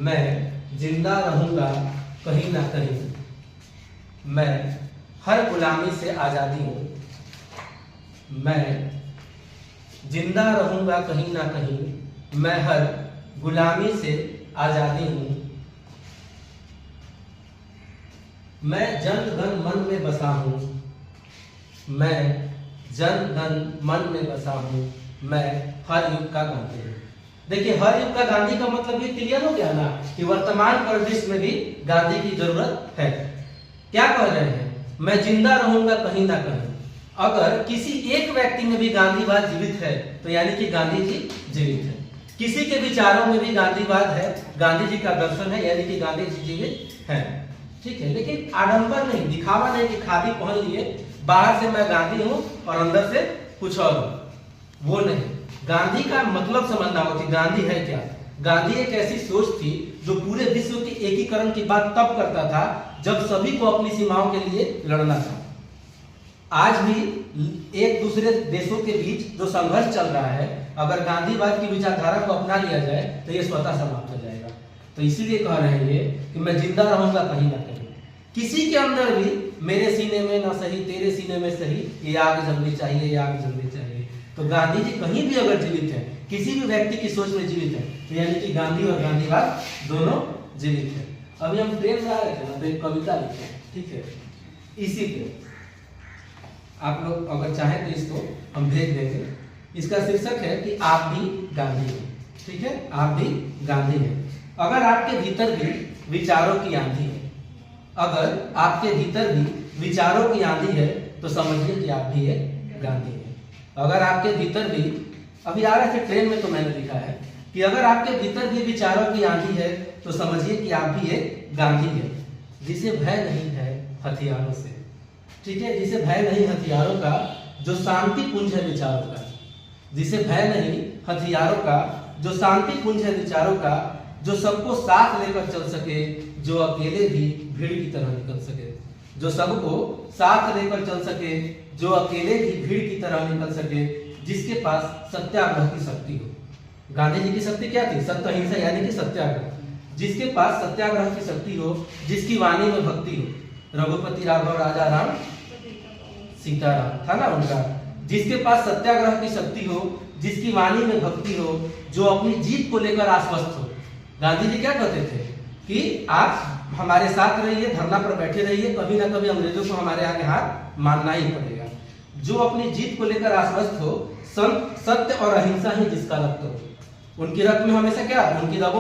मैं जिंदा रहूंगा कहीं ना कहीं, मैं हर गुलामी से आजादी हूं, मैं जिंदा रहूंगा कहीं ना कहीं, मैं हर गुलामी से आजादी हूं, मैं जन गण मन में बसा हूं, मैं जन गण मन में बसा हूं, मैं हर युग का गांधी हूं। देखिए, हर युग का गांधी का मतलब ये क्लियर हो गया ना कि वर्तमान परिदृश्य में भी गांधी की जरूरत है। क्या कह रहे हैं? मैं जिंदा रहूंगा कहीं ना कहीं। अगर किसी एक व्यक्ति में भी गांधीवाद जीवित है तो यानी कि गांधी जी जीवित है। किसी के विचारों में भी गांधीवाद है, गांधी जी का दर्शन है, यानी कि गांधी जी जीवित है। ठीक है, लेकिन आडंबर नहीं, दिखावा नहीं कि खादी पहन लिए बाहर से मैं गांधी हूं और अंदर से कुछ और हूं, वो नहीं। गांधी का मतलब समझना होगा कि गांधी है क्या। गांधी एक ऐसी सोच थी जो पूरे विश्व के एकीकरण की बात तब करता था जब सभी को अपनी सीमाओं के लिए लड़ना था। आज भी एक दूसरे देशों के बीच जो संघर्ष चल रहा है, अगर गांधीवाद की विचारधारा को अपना लिया जाए तो ये स्वतः समाप्त हो जाएगा। तो इसीलिए कह रहे हैं ये कि मैं जिंदा रहूंगा कहीं ना कहीं। किसी के अंदर भी, मेरे सीने में ना सही तेरे सीने में सही, ये आग जलनी चाहिए, ये आग जलनी चाहिए। तो गांधी जी कहीं भी अगर जीवित है, किसी भी व्यक्ति की सोच में जीवित है, तो यानी कि गांधी और गांधीवाद दोनों जीवित है। अभी हम ट्रेन में आ रहे थे ना, तो एक कविता लिखे, ठीक है, इसी पे आप लोग अगर चाहें तो इसको हम भेज देंगे। इसका शीर्षक है कि आप भी गांधी हैं। ठीक है, आप भी गांधी हैं। अगर आपके भीतर भी विचारों की आंधी है, अगर आपके भीतर भी विचारों की आंधी है तो समझिए कि आप भी एक गांधी हैं। अगर आपके भीतर भी, अभी आ रहे थे ट्रेन में तो मैंने लिखा है कि अगर आपके भीतर भी विचारों की आंधी है तो समझिए कि आप भी एक गांधी हैं, जिसे भय नहीं है हथियारों से। ठीक है, जिसे भय नहीं हथियारों का, जो शांति पुंज है विचारों का, जिसे भय नहीं हथियारों का, जो शांति पुंज है विचारों का, जो सबको साथ लेकर चल सके, जो अकेले भी भीड़ की तरह निकल सके, जो सबको साथ लेकर चल सके, जो अकेले भी भीड़ की तरह निकल सके, जिसके पास सत्याग्रह की शक्ति हो। गांधी जी की शक्ति क्या थी? सत्य अहिंसा यानी कि सत्याग्रह। जिसके पास सत्याग्रह की शक्ति हो, जिसकी वाणी में भक्ति हो, रघुपति राघव राजा राम सीताराम था ना उनका। जिसके पास सत्याग्रह की शक्ति हो, जिसकी वाणी में भक्ति हो, जो अपनी जीत को लेकर आश्वस्त हो। गांधी जी क्या कहते थे कि आप हमारे साथ रहिए, धरना पर बैठे रहिए, कभी ना कभी अंग्रेजों को हमारे आगे हाथ मानना ही पड़ेगा। जो अपनी जीत को लेकर आश्वस्त हो, सत्य और अहिंसा ही जिसका रक्त हो। उनकी रक्त में हमेशा क्या, उनकी रगों